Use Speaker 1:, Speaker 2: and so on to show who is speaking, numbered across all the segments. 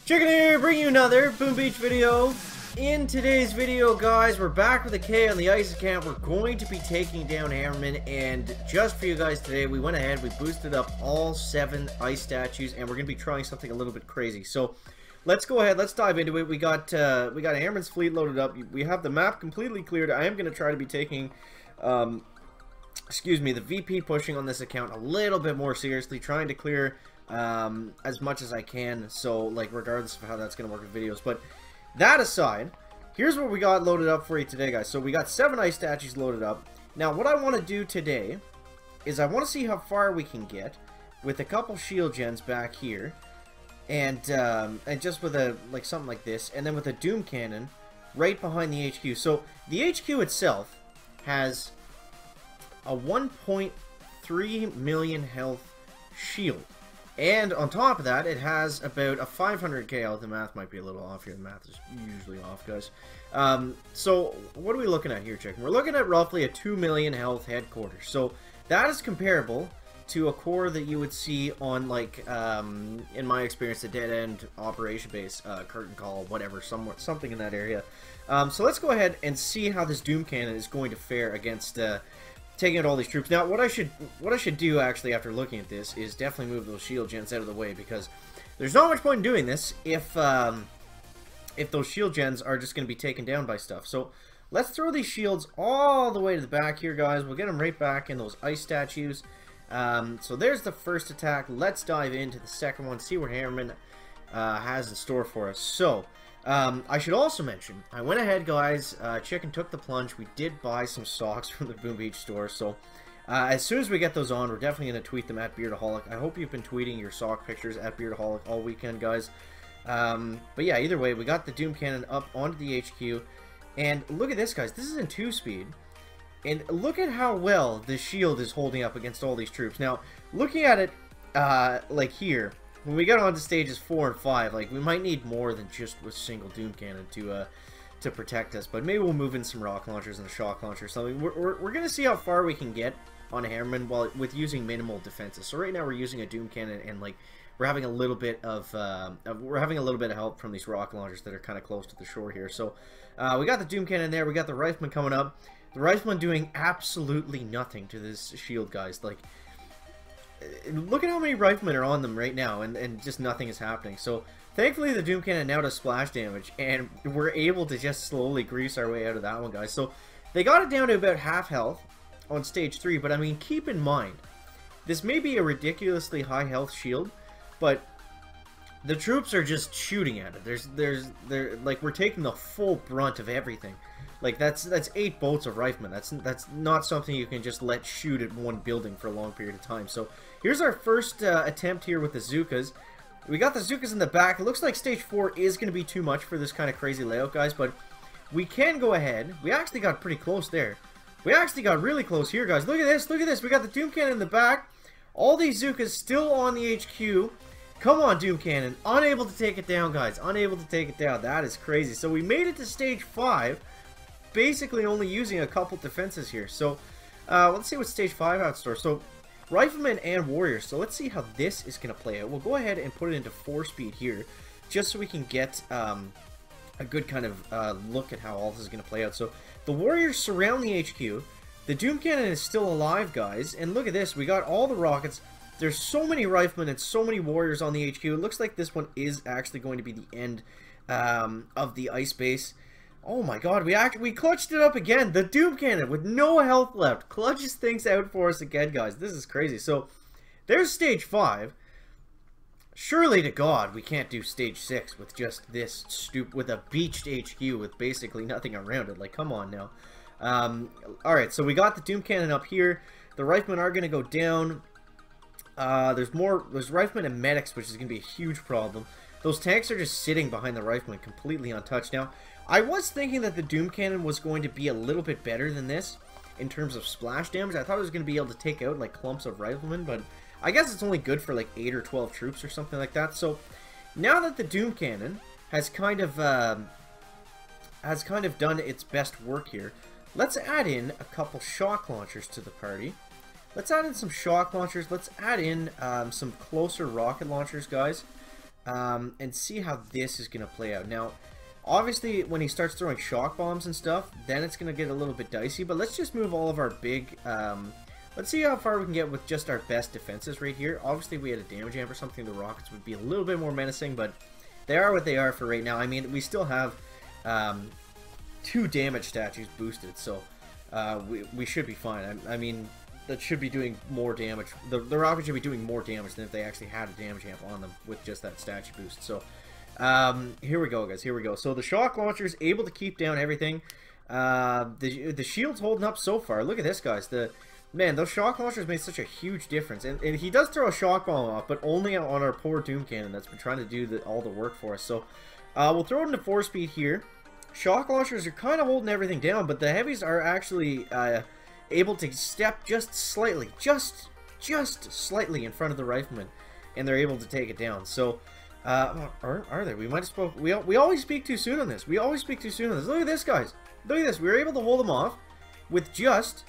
Speaker 1: Chicken here, bringing you another Boom Beach video. In today's video, guys, we're back with a K on the ice account. We're going to be taking down Hammerman, and just for you guys today, we went ahead, we boosted up all 7 ice statues, and we're going to be trying something a little bit crazy. So, let's go ahead, let's dive into it. We got Hammerman's fleet loaded up. We have the map completely cleared. I am going to try to be taking, the VP pushing on this account a little bit more seriously, trying to clear as much as I can, so like regardless of how that's gonna work with videos. But that aside, here's what we got loaded up for you today, guys. So we got 7 ice statues loaded up. Now what I want to do today is I want to see how far we can get with a couple shield gens back here, and just with a something like this, and then with a doom cannon right behind the HQ. So the HQ itself has a 1.3 million health shield. And on top of that, it has about a 500k health. The math might be a little off here. The math is usually off, guys. So, what are we looking at here, chicken? We're looking at roughly a 2 million health headquarters. So, that is comparable to a core that you would see on, like, in my experience, a dead-end operation base, curtain call, whatever, something in that area. So, let's go ahead and see how this Doom Cannon is going to fare against taking out all these troops. Now, what I should do, actually, after looking at this, is definitely move those shield gens out of the way, because there's not much point in doing this if those shield gens are just going to be taken down by stuff. So, let's throw these shields all the way to the back here, guys. We'll get them right back in those ice statues. So, there's the first attack. Let's dive into the second one, see what Hammerman has in store for us. So, I should also mention, I went ahead, guys, Chicken took the plunge. We did buy some socks from the Boom Beach store, so as soon as we get those on, we're definitely going to tweet them at Beardaholic. I hope you've been tweeting your sock pictures at Beardaholic all weekend, guys. But yeah, either way, we got the Doom Cannon up onto the HQ, and look at this, guys. This is in 2-speed, and look at how well the shield is holding up against all these troops. Now, looking at it, like here, when we get on to stages 4 and 5, like, we might need more than just a single Doom Cannon to protect us. But maybe we'll move in some rock launchers and a shock launcher or something. We're going to see how far we can get on Hammerman with using minimal defenses. So right now we're using a Doom Cannon, and like we're having a little bit of help from these rock launchers that are kind of close to the shore here. So we got the Doom Cannon there. We got the Rifleman coming up. The Rifleman doing absolutely nothing to this shield, guys. Like, look at how many riflemen are on them right now, and just nothing is happening. So, thankfully, the Doom Cannon now does splash damage, and we're able to just slowly grease our way out of that one, guys. So, they got it down to about half health on stage 3, but I mean, keep in mind, this may be a ridiculously high health shield, but the troops are just shooting at it. Like, we're taking the full brunt of everything. Like, that's 8 bolts of riflemen. That's not something you can just let shoot at one building for a long period of time. So, here's our first attempt here with the Zookas. We got the Zookas in the back. It looks like stage 4 is going to be too much for this kind of crazy layout, guys, but we can go ahead. We actually got pretty close there. We actually got really close here, guys. Look at this. Look at this. We got the Doom Cannon in the back. All these Zookas still on the HQ. Come on, Doom Cannon. Unable to take it down, guys. Unable to take it down. That is crazy. So, we made it to stage 5. Basically only using a couple defenses here. So, let's see what stage 5 has in store. So, Riflemen and Warriors. So, let's see how this is going to play out. We'll go ahead and put it into 4-speed here, just so we can get a good kind of look at how all this is going to play out. So, the Warriors surround the HQ. The Doom Cannon is still alive, guys. And look at this. We got all the rockets. There's so many Riflemen and so many Warriors on the HQ. It looks like this one is actually going to be the end of the ice base. Oh my god, we clutched it up again. The Doom Cannon with no health left clutches things out for us again, guys. This is crazy. So, there's stage 5. Surely to God, we can't do stage 6 with just this with a beached HQ with basically nothing around it. Like, come on now. Alright, so we got the Doom Cannon up here. The Riflemen are going to go down. There's Riflemen and Medics, which is going to be a huge problem. Those tanks are just sitting behind the Riflemen, completely untouched. Now, I was thinking that the Doom Cannon was going to be a little bit better than this in terms of splash damage. I thought it was going to be able to take out, like, clumps of Riflemen, but I guess it's only good for, like, 8 or 12 troops or something like that. So, now that the Doom Cannon has kind of done its best work here, let's add in a couple shock launchers to the party. Let's add in some shock launchers. Let's add in some closer rocket launchers, guys. and see how this is going to play out. Now, obviously, when he starts throwing shock bombs and stuff, then it's going to get a little bit dicey. But let's just move all of our big... let's see how far we can get with just our best defenses right here. Obviously, we had a damage amp or something. The rockets would be a little bit more menacing, but they are what they are for right now. I mean, we still have 2 damage statues boosted, so we should be fine. I mean, that should be doing more damage. The rocket should be doing more damage than if they actually had a damage amp on them with just that statue boost. So here we go, guys. Here we go. So the shock launcher is able to keep down everything. The shield's holding up so far. Look at this, guys. Man, those shock launchers made such a huge difference. And he does throw a shock bomb off, but only on our poor Doom Cannon that's been trying to do all the work for us. So we'll throw it into 4-speed here. Shock launchers are kind of holding everything down, but the heavies are actually able to step just slightly, just slightly in front of the rifleman, and they're able to take it down. So, are they? We might have spoke. We always speak too soon on this. We always speak too soon on this. Look at this, guys. Look at this. We were able to hold them off with just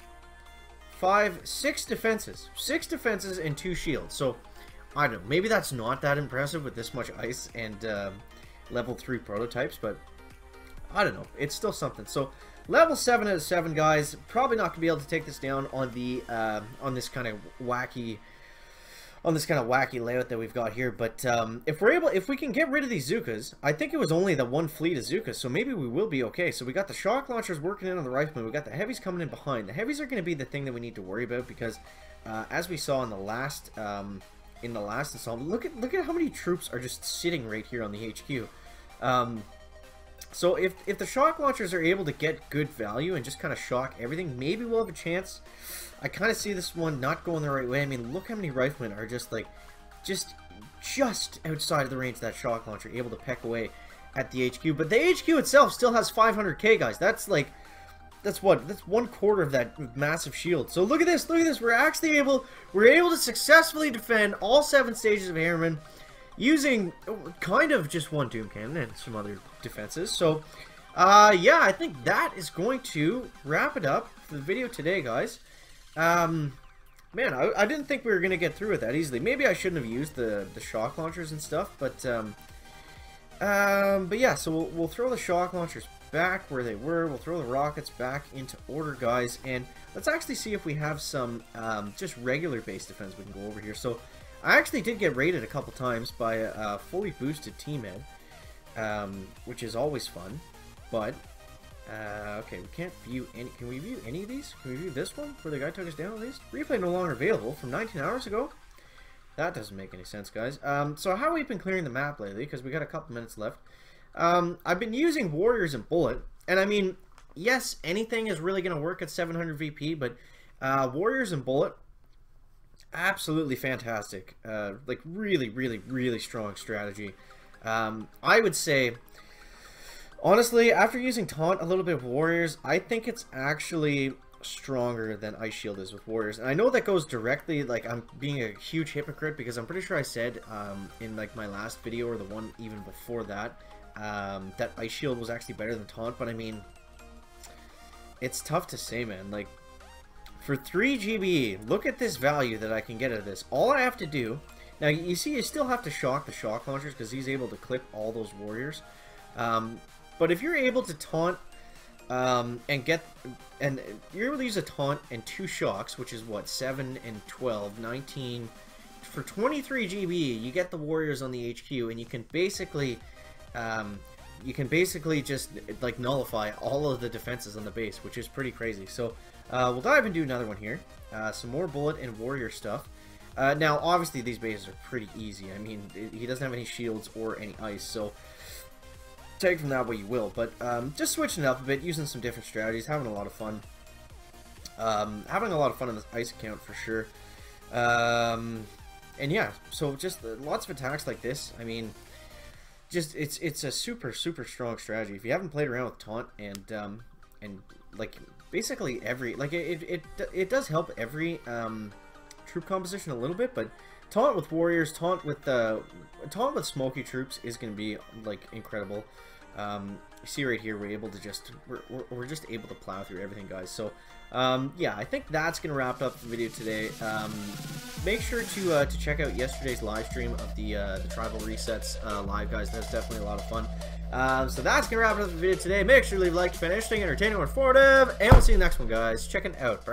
Speaker 1: 6 defenses. 6 defenses and 2 shields. So, I don't know. Maybe that's not that impressive with this much ice and level 3 prototypes, but I don't know. It's still something. So, level 7 out of 7, guys. Probably not gonna be able to take this down on the on this kind of wacky layout that we've got here. But if we can get rid of these Zookas, I think it was only the 1 fleet of Zookas, so maybe we will be okay. So we got the shock launchers working in on the riflemen. We got the heavies coming in behind. The heavies are going to be the thing that we need to worry about because, as we saw in the last installment, look at how many troops are just sitting right here on the HQ. So if the shock launchers are able to get good value and just kind of shock everything, maybe we'll have a chance. I kind of see this one not going the right way. I mean, look how many riflemen are just like, just outside of the range of that shock launcher, able to peck away at the HQ. But the HQ itself still has 500k, guys. That's like, that's 1/4 of that massive shield. So look at this, look at this. We're able to successfully defend all 7 stages of Hammerman using kind of just 1 Doom Cannon and some other defenses. So, yeah, I think that is going to wrap it up for the video today, guys. Man, I didn't think we were going to get through it that easily. Maybe I shouldn't have used the shock launchers and stuff, but yeah, so we'll throw the shock launchers back where they were. We'll throw the rockets back into order, guys, and let's actually see if we have some just regular base defense we can go over here. So I actually did get raided a couple times by a fully boosted teammate, which is always fun, but okay, we can't view any. Can we view any of these? Can we view this one where the guy took us down at least? Replay no longer available from 19 hours ago. That doesn't make any sense, guys. So how have we been clearing the map lately? Because we got a couple minutes left. I've been using Warriors and Bullet, and I mean, yes, anything is really going to work at 700 VP, but Warriors and Bullet, absolutely fantastic. Like really strong strategy. I would say, honestly, after using Taunt a little bit of Warriors, I think it's actually stronger than Ice Shield is with Warriors. And I know that goes directly, like, I'm being a huge hypocrite because I'm pretty sure I said in like my last video or the one even before that, that Ice Shield was actually better than Taunt, but I mean, it's tough to say, man. Like, for 3 GBE, look at this value that I can get out of this. All I have to do, now you see you still have to shock the shock launchers because he's able to clip all those warriors. But if you're able to taunt and you're able to use a taunt and 2 shocks, which is what, 7 and 12, 19, for 23 GBE, you get the warriors on the HQ, and you can basically just like nullify all of the defenses on the base, which is pretty crazy. So we'll dive into another one here. Some more bullet and warrior stuff. Now, obviously, these bases are pretty easy. I mean, he doesn't have any shields or any ice, so take from that what you will. But just switching it up a bit, using some different strategies, having a lot of fun. Having a lot of fun on this ice account for sure. And yeah, so just lots of attacks like this. I mean, just it's a super strong strategy. If you haven't played around with taunt and like basically every, like, it does help every troop composition a little bit, but taunt with warriors, taunt with smoky troops is going to be like incredible. You see right here, we're just able to plow through everything, guys. So yeah, I think that's going to wrap up the video today. make sure to check out yesterday's live stream of the tribal resets live, guys. That's definitely a lot of fun. So that's gonna wrap up the video today. Make sure to leave a like, find it interesting, entertaining, or informative, and we'll see you in the next one, guys. Checking out.